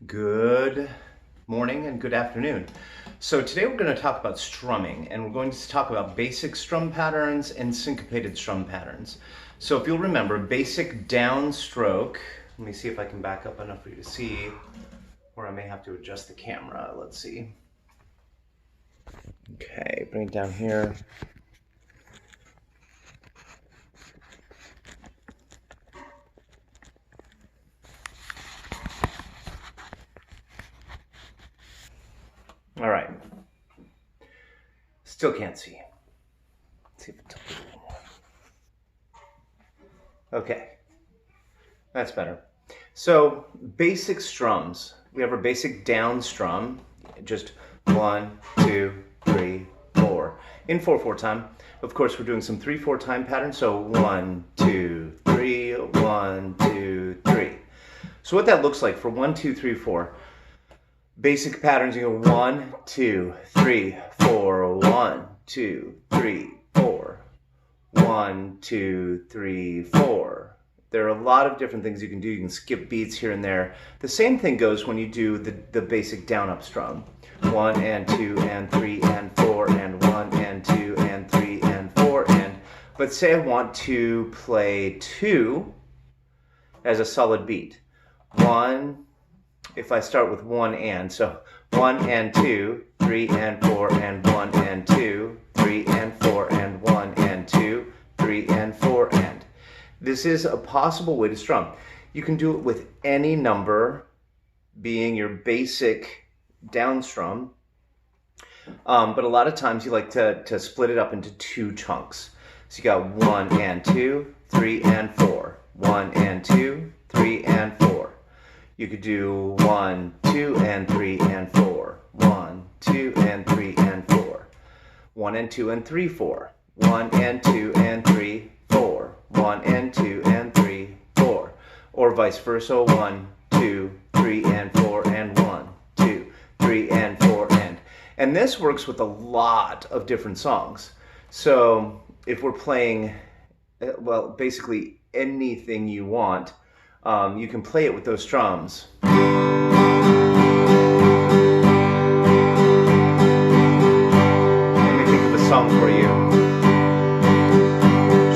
Good morning and good afternoon. So today we're going to talk about strumming, and we're going to talk about basic strum patterns and syncopated strum patterns. So if you'll remember, basic downstroke, let me see if I can back up enough for you to see, or I may have to adjust the camera. Let's see. Okay, bring it down here. All right. Still can't see. Let's see if it tilts a little more. Okay. That's better. So basic strums. We have our basic down strum. Just 1, 2, 3, 4. In 4/4 time. Of course, we're doing some 3/4 time patterns. So 1, 2, 3, 1, 2, 3. So what that looks like for 1, 2, 3, 4. Basic patterns, you go 1, 2, 3, 4, 1, 2, 3, 4, 1, 2, 3, 4. There are a lot of different things you can do. You can skip beats here and there. The same thing goes when you do the basic down up strum. 1 and 2 and 3 and 4 and 1 and 2 and 3 and 4 and. But say I want to play 2 as a solid beat. 1. If I start with 1 and, so 1 and 2, 3 and 4 and 1 and 2, 3 and 4 and 1 and 2, 3 and 4 and. This is a possible way to strum. You can do it with any number being your basic down strum, but a lot of times you like to split it up into 2 chunks. So you got 1 and 2, 3 and 4, 1 and 2, 3 and 4. You could do 1, 2, and 3, and 4. 1, 2, and 3, and 4. 1 and 2, and 3, 4. 1 and 2, and 3, 4. 1 and 2, and 3, 4. Or vice versa, 1, 2, 3, and 4, and 1, 2, 3, and 4, and. And this works with a lot of different songs. So if we're playing, well, basically anything you want, you can play it with those strums. Let me think of a song for you.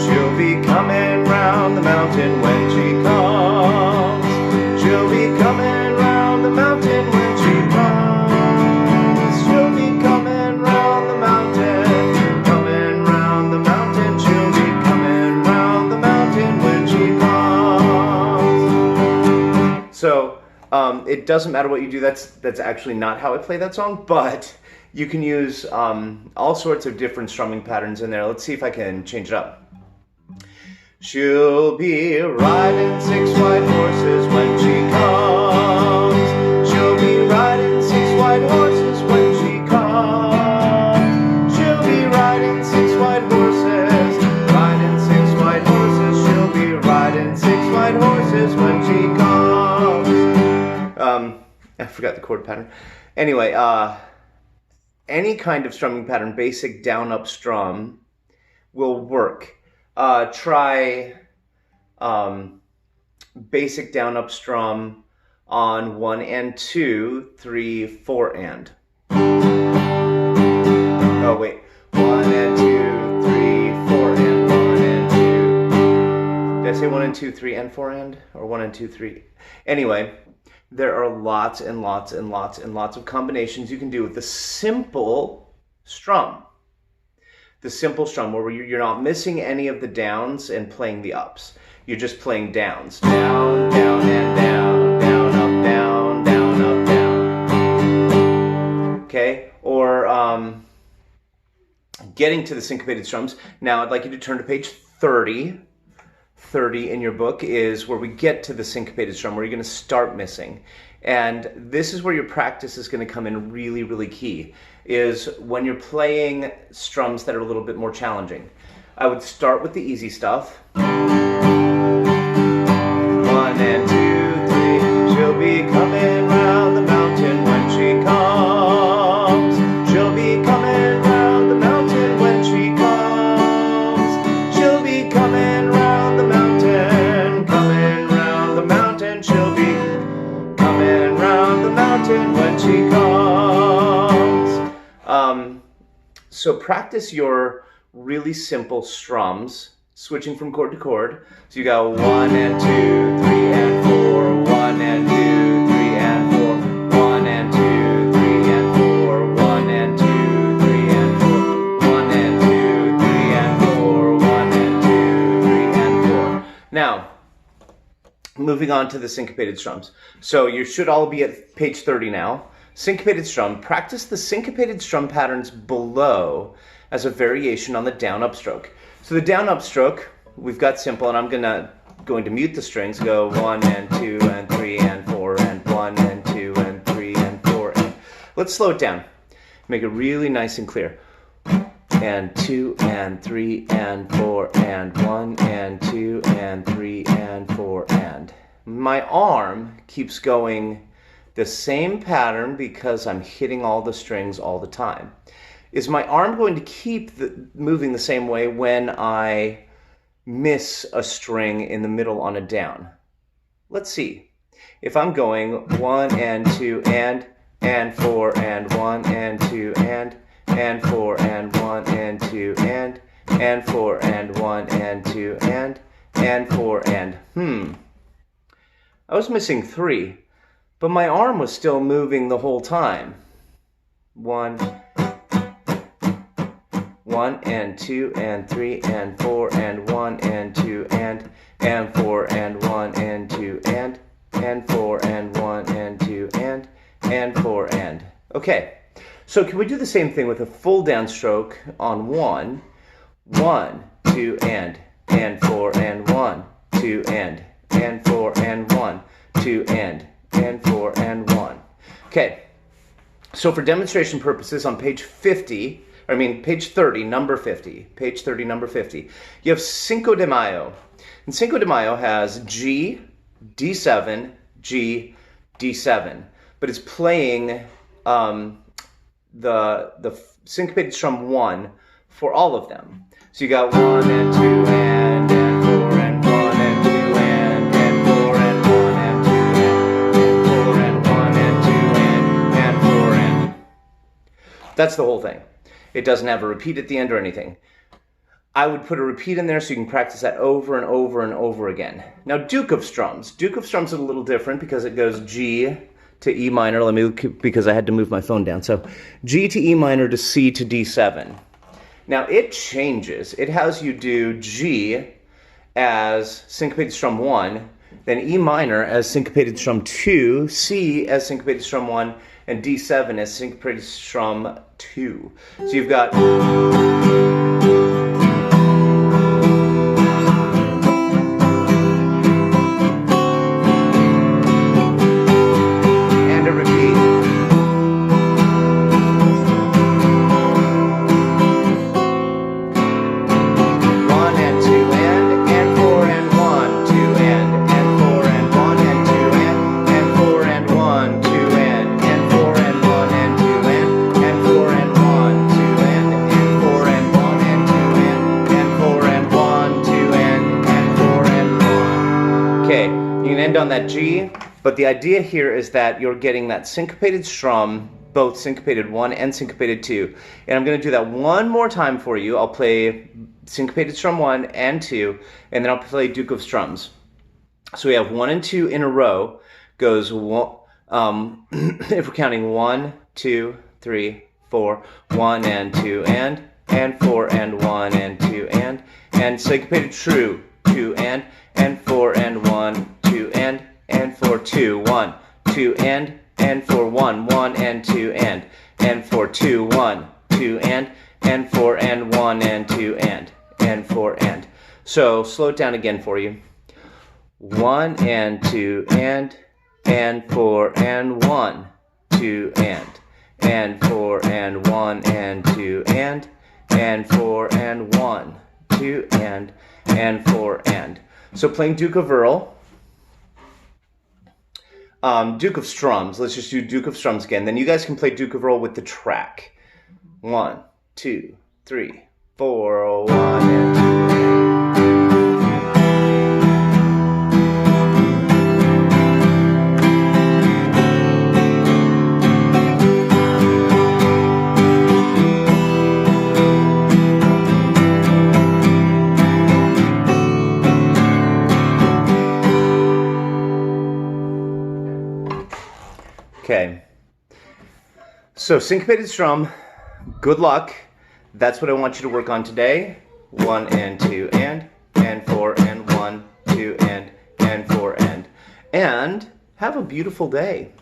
She'll be coming round the mountain when she comes. She'll be coming round the mountain when she comes. She'll be coming round the mountain, coming round the mountain. She'll be coming round the mountain when she comes. So it doesn't matter what you do. That's actually not how I play that song, but you can use all sorts of different strumming patterns in there. Let's see if I can change it up. She'll be riding 6 white horses when she comes. She'll be riding 6 white horses when she comes. She'll be riding 6 white horses, riding 6 white horses. She'll be riding 6 white horses when she comes. I forgot the chord pattern. Anyway, any kind of strumming pattern, basic down-up strum, will work. Try basic down-up strum on 1 and 2, 3, 4 and. Oh wait, 1 and 2, 3, 4 and 1 and 2. Did I say 1 and 2, 3 and 4 and? Or 1 and 2, 3? Anyway, there are lots and lots and lots and lots of combinations you can do with the simple strum. The simple strum where you're not missing any of the downs and playing the ups. You're just playing downs. Down, down, and down. Down, up, down, down, up, down. Okay? Or getting to the syncopated strums. Now I'd like you to turn to page 30. 30 in your book is where we get to the syncopated strum, where you're going to start missing. And this is where your practice is going to come in really, really key, is when you're playing strums that are a little bit more challenging. I would start with the easy stuff. 1 and 2, 3, she'll be coming round the mountain when she comes. She'll be coming round the mountain when she comes. She'll be coming round the mountain, coming round the mountain. She'll be coming round the Martin when she comes. So practice your really simple strums, switching from chord to chord. So you got 1 and 2, 3 and 4, 1 and 2, 3 and 4, 1 and 2, 3 and 4, 1 and 2, 3 and 4, 1 and 2, 3 and 4, 1 and 2, 3 and 4. Now, moving on to the syncopated strums. So you should all be at page 30 now. Syncopated strum. Practice the syncopated strum patterns below as a variation on the down upstroke. So the down upstroke, we've got simple, and I'm going to mute the strings, go 1 and 2 and 3 and 4 and 1 and 2 and 3 and 4 and... Let's slow it down. Make it really nice and clear. And 2 and 3 and 4 and 1 and 2 and 3 and 4 and... My arm keeps going the same pattern because I'm hitting all the strings all the time. Is my arm going to keep moving the same way when I miss a string in the middle on a down? Let's see. If I'm going 1 and 2 and 4 and 1 and 2 and 4 and 1 and 2 and 4 and 1 and 2 and 4 and... I was missing 3, but my arm was still moving the whole time. 1 and 2 and 3 and 4 and 1 and 2 and 4 and 1 and 2 and 4 and 1 and 2 and 4 and... Okay, so can we do the same thing with a full downstroke on 1, 2 and 4 and 1, 2 and 4 and 1, 2 and 4 and 1. Okay, so for demonstration purposes on page 30, number 50, page 30, number 50, you have Cinco de Mayo. And Cinco de Mayo has G, D7, G, D7, but it's playing the syncopated strum 1 for all of them. So you got 1 and 2 and 4 and 1 and 2 and 4 and 1 and 2 and 4 and 1 and 2 and 4 and... That's the whole thing. It doesn't have a repeat at the end or anything. I would put a repeat in there so you can practice that over and over and over again. Now, Duke of Strums. Duke of Strums is a little different because it goes G to E minor. Let me, because I had to move my phone down. So G to E minor to C to D7. Now, it changes. It has you do G as syncopated strum 1, then E minor as syncopated strum 2, C as syncopated strum 1, and D7 as syncopated strum 2. So you've got... and a repeat. On that G, but the idea here is that you're getting that syncopated strum, both syncopated 1 and syncopated 2. And I'm going to do that one more time for you. I'll play syncopated strum 1 and 2, and then I'll play Duke of Strums. So we have 1 and 2 in a row, goes, if we're counting 1, 2, 3, 4, 1 and 2 and 4 and 1 and 2 and syncopated true, 2 and 4 and 1, 2 and 4, 2, 1, 2 and 4, 1, 1 and 2 and 4, 2, 1, 2 and 4 and 1 and 2 and 4 and. So slow it down again for you. 1 and 2 and 4 and 1, 2 and 4 and 1 and 2 and 4 and 1, 2 and 4 and. So playing Duke of Earl. Duke of Strums. Let's just do Duke of Strums again. Then you guys can play Duke of Earl with the track. 1, 2, 3, 4, 1 and 2. Okay. So syncopated strum, good luck. That's what I want you to work on today. 1 and 2 and 4 and 1, 2 and 4 and have a beautiful day.